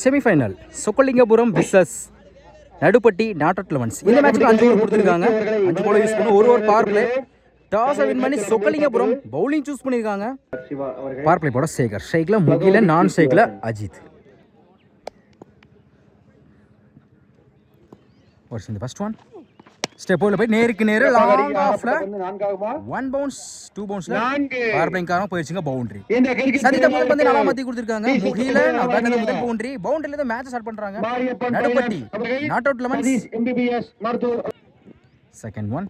Semi-final Chokkalingapuram versus Naduppatti not out 11. இந்த மேட்ச்சுக்கு 5 over கொடுத்துருக்காங்க. 5 பால் யூஸ் பண்ணி ஒரு பவர் பிளே டாஸ் வின் பண்ணி சொக்கலிங்கபுரம் பவுலிங் சூஸ் பண்ணியிருக்காங்க. பவர் பிளே போட சேகர், ஸ்ட்ரைக்ல முகிலன், நான் ஸ்ட்ரைக்ல அஜித். இந்த ஃபர்ஸ்ட் ஒன் ஸ்டெப் போல போய் நேருக்கு நேரா லாங் ஆஃப்ல 1 பவுன்ஸ் 2 பவுன்ஸ்ல பவர் பிளேயிங் காரணமா போயிடுச்சுங்க பவுண்டரி. சதித்த முதல் பந்து நாலா மாத்தி கொடுத்திருக்காங்க. முகிலன் அவர்ல முதல் பவுண்டரி. பவுண்டரில இருந்து மேட்ச் ஸ்டார்ட் பண்றாங்க. Nadupatti not out 11. Second one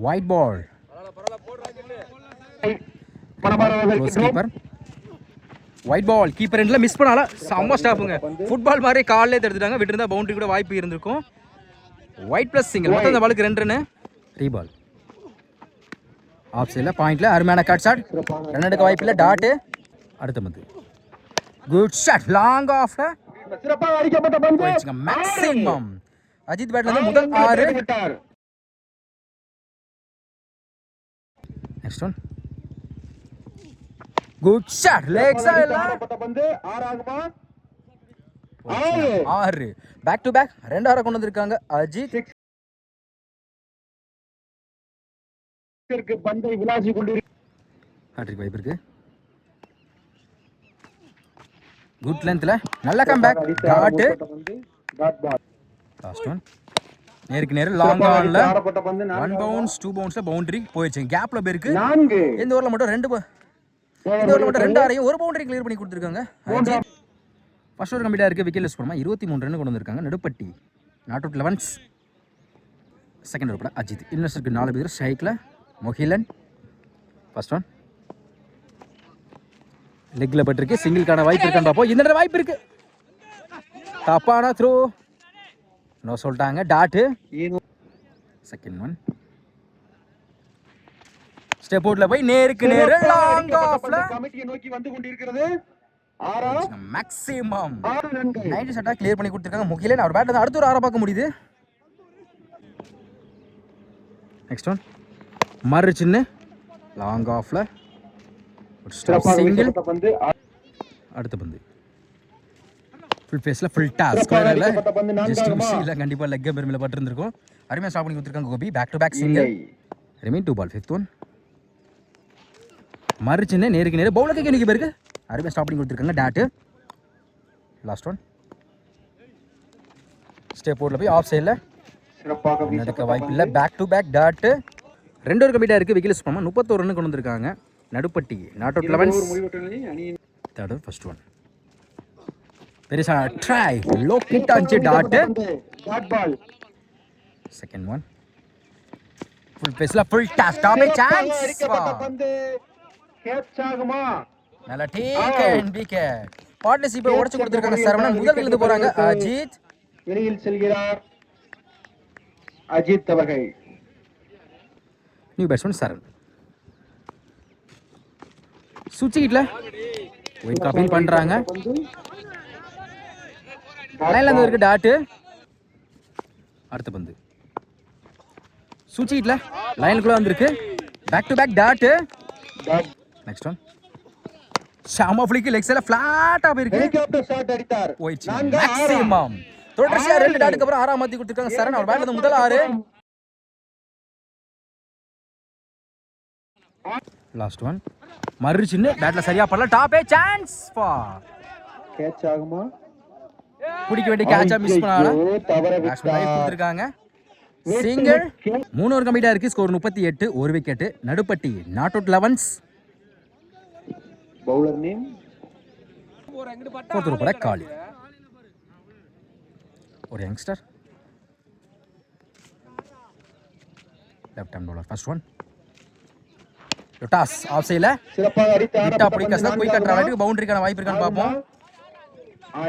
wide ball. Close keeper wide ball. Keeper எண்ட்ல மிஸ் பண்ணால செம்ம ஸ்டாப்புங்க. ஃபுட்பால் மாதிரி கால்லே தடுத்துட்டாங்க. விட்டு இருந்தா பவுண்டரி கூட வாய்ப்பு இருந்திருக்கும். White plus single. மொத்தம் இந்த பாலுக்கு 2 ரன். 3 பால். ஆஃப் சைட்ல பாயிண்ட்ல அருமையான கட் ஷாட். ரன் எடுக்க வாய்ப்பு இல்ல. டாட். அடுத்த பந்து குட் ஷாட் லாங் ஆஃப்ல சிறப்பாக அடிக்கப்பட்ட பந்து மேக்ஸிமம். அஜித் பேட்ல இருந்து முதல் 6. Next one good shot leg சைடுல போட்ட பந்து 6 ஆகுமா? 6. பேக் டு பேக் 2 ஆற கொண்டு வந்திருக்காங்க அஜித். பந்தை விளாசி கொண்டிருக்கிறார். ஹாட்ரிக் வைப் இருக்கு. குட் லென்த்ல நல்ல comeback. Dot ball. Last one நேருக்கு நேர் லாங் ஆன்ல 1 பவுன்ஸ் 2 பவுன்ஸ்ல பவுண்டரி போயிடுச்சு. கேப்ல பேருக்கு இந்த ஓவர்ல மட்டும் 2 ஆரையும் 1 பவுண்டரி கிளியர் பண்ணி கொடுத்துருக்காங்க. ஃபர்ஸ்ட் ஓவர் கம்ப்ளீட்டாக இருக்குது. விக்கெட் லெஸ் பண்ணாமல் 23 ரன் கொண்டு வந்திருக்காங்க. Naduppatti not out 11. Second over பட அஜித். இன்வெஸ்டருக்கு 4 பேர். ஸ்ட்ரைக்கில் முகிலன். ஃபர்ஸ்ட் ஒன் லெக்கில் பட்டிருக்கு. சிங்கிள்கான வாய்ப்பு இருக்கான்னு பார்ப்போம். இந்த வாய்ப்பு இருக்கு. தப்பான த்ரோ நோ சொல்லிட்டாங்க. டாட்டு. செகண்ட் ஒன் ஸ்டெப் அவுட்ல போய் நேருக்கு நேரா லாங் ஆஃப்ல கமிட்டியை நோக்கி வந்து கொண்டிருக்கிறது. மேக்ஸிமம் 90 ஷாட்டா கிளியர் பண்ணி கொடுத்திருக்காங்க முகிலன். அவர் பேட்ல அடுத்து ஒரு 6 பார்க்க முடியுது. நெக்ஸ்ட் ஒன் மறு சின்ன லாங் ஆஃப்ல ஒரு ஸ்டாப் சிங்கிள். அடுத்த பந்து ஃபுல் ஃபேஸ்ல ஃபுல் டாஸ் ஸ்கொயர்ல ஜஸ்ட் மிஸ் இல்ல. கண்டிப்பா லெக் பெர்மில பட்டு இருந்திருக்கும். அருமையா ஸ்டாப் பண்ணி கொடுத்திருக்காங்க Gopi. Back to back single. Remain 2 ball. Fifth one மறுச்சின்னு நேருக்கு நேரு பவுலருக்கு இன்னைக்கு பேருக்கு அருமையா ஸ்டாப் பண்ணி கொடுத்துருக்காங்க. டாட்டு. லாஸ்ட் ஒன் ஸ்டெப் போர்ட்ல போய் ஆஃப் சைடில் நடக்க வாய்ப்பு இல்லை. Back to back dot. 2 over கம்ப்ளீட்டாக இருக்குது. விக்கெட் லெஸ் பண்ணாமல் 31 ரன் கொண்டு வந்திருக்காங்க. Naduppatti not out 11. Third over first one பெருசா ட்ரை லோ கிட் ஆச்சு. டாட்டு. செகண்ட் ஒன் ஃபுல் பேஸ்ல ஃபுல் டாஸ் டாப் சான்ஸ். நல்ல டேக் அண்ட் விக்கெட். பார்ட்னர்ஷிப்பை உடைச்சு கொடுத்திருக்காங்க சரவணன். முதல் எழுந்து போறாங்க அஜித். வெளியில் செல்கிறார் அஜித் அவர்கள். நியூ பேட்ஸ்மேன் சரண். சுவிட்ச்ல ஒயிட் காப்பிங் பண்றாங்க. லைன்ல இருந்து இருக்கு. டாட். அடுத்த பந்து சுவிட்ச்ல லைனுக்குள்ள வந்திருக்கு. Back to back dot. Next one ஷாமா ஃப்ளிக் லெக் சைடுல ஃபிளாட்டா போயிருக்கு. ஹெலிகாப்டர் ஷாட் அடித்தார். போயிச்சு மேக்ஸிமம். தொடர்ச்சியா 2 டாட்டுக்கு அப்புறம் 6 மாத்தி கொடுத்திருக்காங்க சரண். அவர் பேட்ல முதல் 6. லாஸ்ட் ஒன் மறு சின்ன பேட்ல சரியா படல. டாப்பே சான்ஸ் ஃபார் கேட்ச் ஆகுமா? பிடிக்க வேண்டிய கேட்சா மிஸ் பண்ணால பேட்ஸ்மேன் ரைட் கொடுத்திருக்காங்க. சிங்கிள். 3 ஓவர் கம்ப்ளீட்டா இருக்கு. Score 38. 1 wicket. Naduppatti not out 11. Bowler name fourth over காலி. ஒரு youngster left hand bowler. First one toss of சைடுல சிறப்பாக அடித்தார். அப்படி கஷ்டா குயிக்கா டிராவல் பவுண்டரிக்கான வாய்ப்பு இருக்கான்னு பாப்போம்.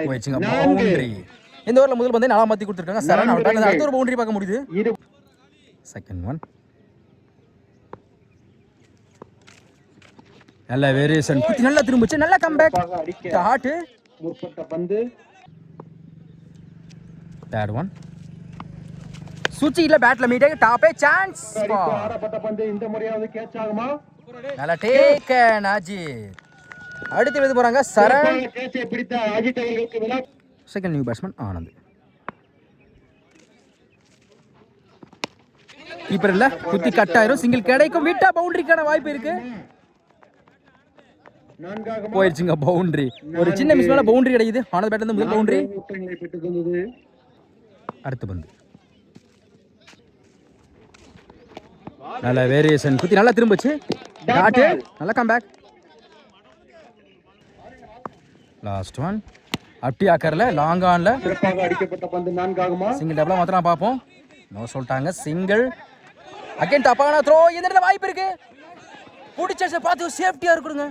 போயிடுச்சுங்க பவுண்டரி. இந்த ஓவர்ல முதல் பந்தே 4 மாத்தி கொடுத்திருக்காங்க சரண். அவர் பேட்ல அடுத்த ஒரு பவுண்டரி பார்க்க முடியுது. செகண்ட் ஒன் நல்ல வேரியேஷன் குத்தி நல்லா திரும்பிச்சு. நல்ல கம்பேக். டாட். முற்பட்ட பந்து. தேர்ட் ஒன் சுவிட்ச்ல பேட்ல மீட் ஆகி டாப்பே சான்ஸ். ஆடப்பட்ட பந்து இந்த முறையாவது கேட்ச் ஆகுமா? நல்லா டேக்கன் அஜித். அடுத்து எழுத போறாங்க Saran. Second new batsman Anand. Keeper இல்ல, குத்தி கட் ஆயிரும், சிங்கிள் கிடைக்கும், விட்டா பவுண்டரிக்கான வாய்ப்பு இருக்கு. போயிருச்சுங்க பவுண்டரி. ஒரு சின்ன மிஸ் மேல பவுண்டரி கிடைக்குது. ஆனந்த் பேட்ல இருந்து முதல் பவுண்டரி. அடுத்த பந்து நல்ல வேரியேஷன், குத்தி நல்லா திரும்பிச்சு, டாட், நல்ல கம்பேக். லாஸ்ட் ஒன் அப்டி ஆக்கர்ல லாங் ஆன்ல அடிக்கப்பட்ட பந்து நான்காகுமா. சிங்கிள் டபுளா மாத்திரம் பாப்போம். நோ சொல்லிட்டாங்க. சிங்கிள் அகைன் தப்பான த்ரோ. இந்த இடத்துல வாய்ப்பு இருக்கு, புடிச்ச பார்த்து சேஃப்டியா இருக்கணுங்க.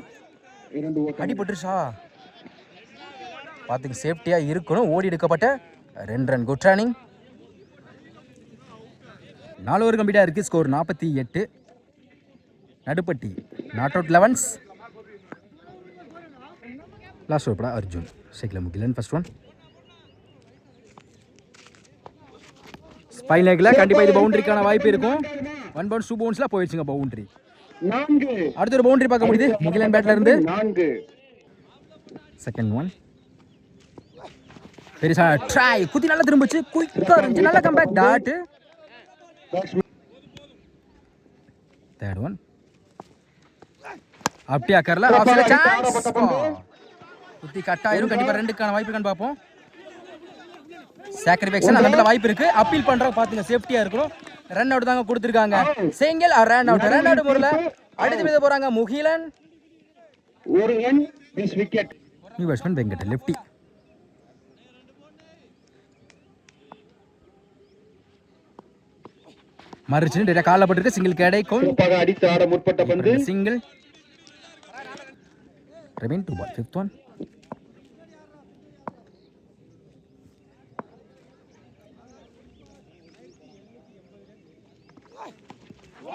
அடிபட்டுருச்சா பார்த்துக்கு சேஃப்டியா இருக்கணும். ஓடி எடுக்கப்பட்ட 2 ரன். Good running. 4 ஓவர் கம்ப்ளீட்டா இருக்கு. Score 48. Nadupatti not out 11. Last over Arjun. Second Mugilan. First one spin லெக்ல கண்டிப்பா இது பவுண்டரிக்கான வாய்ப்பு இருக்கும். 1 பவுன்ஸ் 2 பவுன்ஸ்ல போயிடுச்சுங்க பவுண்டரி. அடுத்த ஒரு பவுண்டரி பார்க்க முடியுது முகிலன் பேட்ல இருந்து. செகண்ட் ஒன் பெரிசா ட்ரை, குத்தி நல்லா திரும்பிச்சு, குயிக்கா இருந்துச்சு, நல்ல கம்பேக், டாட். தேர்ட் ஒன் அப்படியே அக்கறல ஆஃப்ல சான்ஸ், குத்தி கட் ஆயிரும், கண்டிப்பா 2க்கான வாய்ப்பு இருக்கான்னு பாப்போம். சாக்ரிஃபைக்ஷன் அந்த இடத்துல வாய்ப்பு இருக்கு. அப்பீல் பண்ற பாத்துங்க, சேஃப்டியா இருக்கணும். ரன் அவுட் தாங்க கொடுத்திருக்காங்க. Single run out. Run out முறையில அடுத்து மீத போறாங்க முகிலன். ஒரு run miss wicket. New batsman Venkat lefty. மறுச்சு டேரக்டா கால்ல பட்டிருக்கு, சிங்கிள் கிடைக்கும். அடித்து ஆட முற்பட்ட பந்து single. Remain 2 ball. Fifth one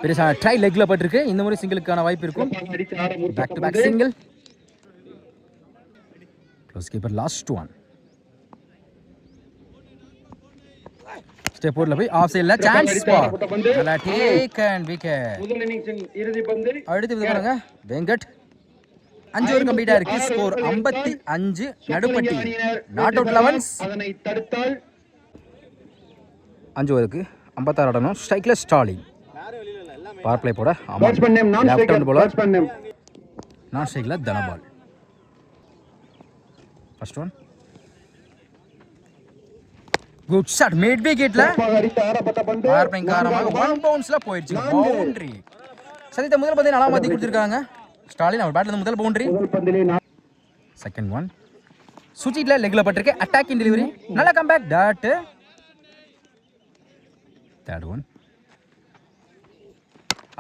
பெருசா ட்ரை லெக்ல பட்டிருக்கு. இந்த முறை சிங்கிளுக்கான வாய்ப்பு இருக்கும். Back to back single. Close keeper. Last one step போர்ட்ல போய் ஆஃப் சைடுல சான்ஸ் பால். நல்லா டேக்கன் விக்கெட். முதல் இன்னிங்ஸின் இறுதி பந்து. அடுத்து இது பாருங்க வெங்கட். 5 ஓவர் கம்ப்ளீட்டா இருக்கு. ஸ்கோர் 55. Nadupatti not out 11. அதனை தடுத்தால் 5 ஓவருக்கு 56 ஆடணும். ஸ்ட்ரைக்ல ஸ்டாலின். பவர் பிளே போட batsman name non striker. Batsman name non ஸ்ட்ரைக்ல Dhanapal. First one good shot, mid விக்கெட்ல பவர் பிளே காரணமாக 1 பவுன்ஸ்ல போயிடுச்சு பவுண்டரி. சதித்த முதல் பந்தை நல்லா மாத்தி கொடுத்திருக்காங்க ஸ்டாலின். அவர் பேட்ல இருந்து முதல் பவுண்டரி. செகண்ட் ஒன் சுச்சிட்ல லெக்ல பட்டிருக்கு, அட்டாக்கிங் டெலிவரி, நல்ல கம்பேக், டாட். தேர்ட் ஒன்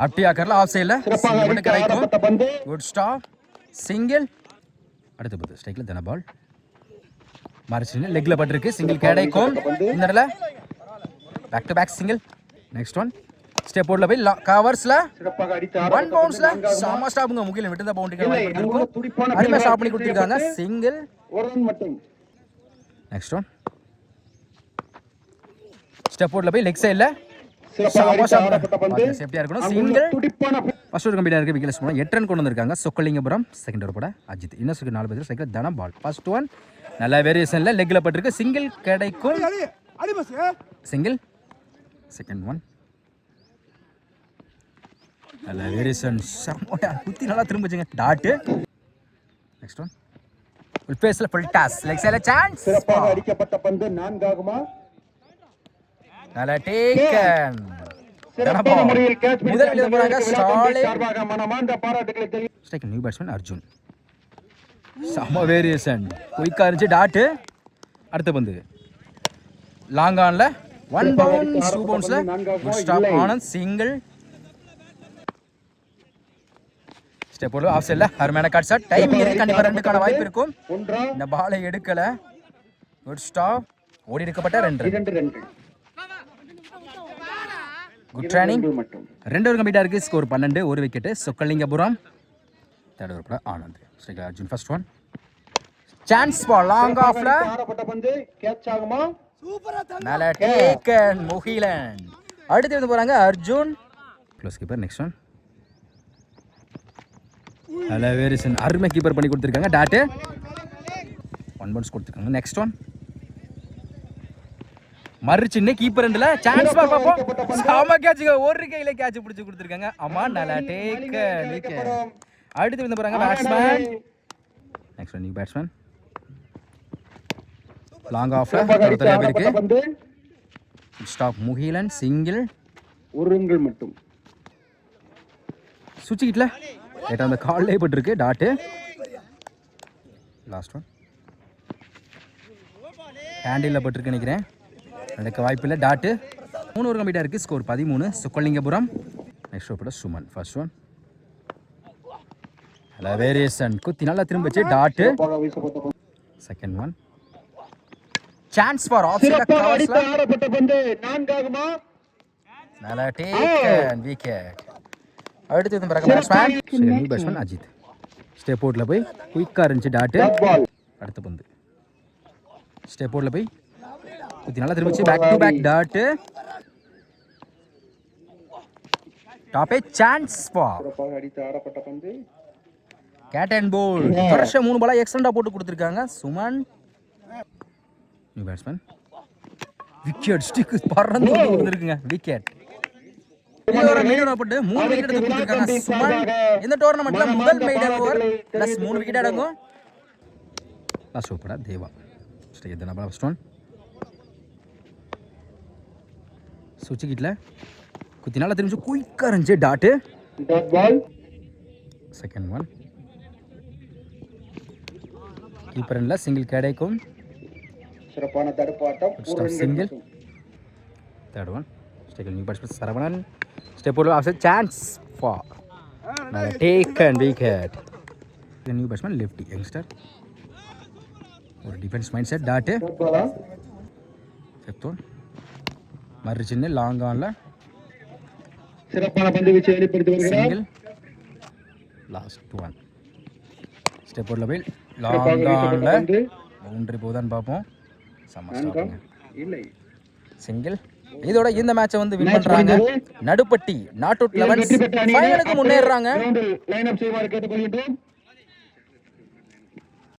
அப்படி ஆக்கர்ல ஆஃப் சைடுல சிங்கிள் கிடைக்கும். Good stop, single. அடுத்த பந்து ஸ்ட்ரைக்ல தனபால். மறுச்சு லெக்ல பட்டிருக்கு, சிங்கிள் கிடைக்கும். இந்த இடத்துல back to back single. Next one step போர்ட்ல போய் கவர்ஸ்ல 1 பவுன்ஸ்ல சாமா ஸ்டாப்ங்க. முகிலன் விட்டு தான் பவுண்டரி கிடைக்கும். அருமையா ஸ்டாப் பண்ணி கொடுத்திருக்காங்க. சிங்கிள். நெக்ஸ்ட் ஒன் ஸ்டெப் போர்ட்ல போய் லெக் சைடுல சேஃப்டியா இருக்கணும். சிங்கிள். ஃபர்ஸ்ட் ஓவர் கம்ப்ளீட்டா இருக்கு. விக்கெட்ஸ் போனா 8 ரன் கொண்டு வந்திருக்காங்க சொக்கலிங்கபுரம். செகண்ட் ஓவர் போட அஜித். இன்னும் 4 பேர் சைக்கிள் தனபால். ஃபர்ஸ்ட் ஒன் நல்ல வேரியேஷன்ல லெக்ல பட்டிருக்கு, சிங்கிள் கிடைக்கும். சிங்கிள். செகண்ட் ஒன் நல்ல வேரியேஷன், சமோயா குத்தி நல்லா திரும்பிச்சுங்க, டாட். நெக்ஸ்ட் ஒன் ஃபுல் பேஸ்ல ஃபுல் டாஸ், லெக் சைடுல சான்ஸ், சிறப்பாக அடிக்கப்பட்ட பந்து நான்காகுமா. நல்ல டேக்கன். முதல் வெளியே போறாங்க Stalin. Strike new batsman Arjun. சம வேரியேஷன், குயிக்கா இருந்துச்சு, டாட். அடுத்த பந்து லாங் ஆன்ல 1 பவுன்ஸ் 2 பவுன்ஸ்ல good stop Anand. Single. Step போர்ட்ல ஆஃப் சைடுல அருமையான கட் ஷாட். டைமிங் இருக்கு, கண்டிப்பா 2க்கான வாய்ப்பு இருக்கும். இந்த பாலை எடுக்கல. Good stop. ஓடி எடுக்கப்பட்ட 2 ரன். Good running. 2 ஓவர் கம்ப்ளீட்டா இருக்கு. Score 12. 1 wicket. Chokkalingapuram. Third over போட Anand. Strike Arjun. First one chance ball long ஆஃப்ல ஆடப்பட்ட பந்து கேட்ச் ஆகுமா. நல்ல டேக்கன் முகிலன். அடுத்து வந்து போறாங்க Arjun. Close keeper. Next one நல்ல வேரியேஷன், அருமை கீப்பர் பண்ணி கொடுத்துருக்காங்க. டாட்டு 1 பவுன்ஸ் கொடுத்துருக்காங்க. நெக்ஸ்ட் ஒன் மறுச்சின்ன கீப்பர் ரெண்டுல சான்ஸ் பார்ப்போம். சம கேட்ச், ஒரு கையில கேட்ச் பிடிச்சு கொடுத்துருக்காங்க. ஆமா நல்லா டேக். அடுத்து வந்து போறாங்க batsman. Next one new batsman. Long ஆஃப்ல தரத்துல இருக்கு. Stop Mugilan single. ஒரு ரன்கள் மட்டும். சுவிட்ச் கிட்ல ரைட் அந்த கால்லே போட்டுருக்கு. டாட். லாஸ்ட் ஒன் ஹேண்டில் போட்டுருக்கு நினைக்கிறேன். நடக்க வாய்ப்பில்லை. டாட்டு 3 ஓவர் கம்ப்ளீட்டாக இருக்குது. Score 13. Chokkalingapuram. Next over Suman. First one நல்ல வேரியேஷன், குத்தி நல்லா திரும்பிச்சு. Dot. Second one chance for off ஆடப்பட்ட பந்து நான்காகுமா. நல்ல டேக் அண்ட் விக்கெட். அடுத்து வந்து பிறகு batsman. New batsman Ajith. Step அவுட்ல போய் குயிக்காக இருந்துச்சு. டாட்டு. அடுத்த பந்து ஸ்டெப் அவுட்ல போய் குத்தி நல்லா திரும்பிச்சு. Back to back. Dot. Top a chance for ஆடப்பட்ட பந்து கேட் அண்ட் போல். வருஷம் 3 பாலா எக்ஸ்ட்ரா போட்டு கொடுத்துருக்காங்க. Suman new batsman. Wicket stick பறந்து கொடுத்துருக்குங்க. விக்கெட். மெய்டன் போட்டு 3 விக்கெட் எடுத்து கொடுத்துருக்காங்க சுமன். இந்த டோர்னமெண்ட்ல முதல் மெய்டன் ஓவர் பிளஸ் 3 விக்கெட் அடங்கும். Last over Deva. Stay the number first one சுவிட்ச் கிட்ல குத்தி நல்லா திரும்பி குயிக்காக இருந்துச்சு. டாட்டு. செகண்ட் ஒன் கீப்பர் இல்லை, சிங்கிள் கிடைக்கும். சிறப்பான தடுப்பாட்டம். சிங்கிள். தேர்ட் ஒன் ஸ்டேக் new batsman Saravanan. Step over off chance for take and wicket. New batsman lefty youngster. ஒரு defence mind set. Dot. Fifth one மறு சின்ன லாங் ஆன்ல சிறப்பான பந்து வீச்சை வெளிப்படுத்தி வருகிறார். சிங்கிள். லாஸ்ட் ஒன் ஸ்டெப் ஓவர்ல போய் லாங் ஆன்ல பவுண்டரி போதான்னு பார்ப்போம். இல்லை சிங்கிள். இதோட இந்த மேட்சை வந்து வின் பண்றாங்க நடுப்பட்டி நாட் அவுட் 11 ஃபைனலுக்கு முன்னேறாங்க. லைன் அப் செய்வார் கேட்டுக்கொள்கிறோம்.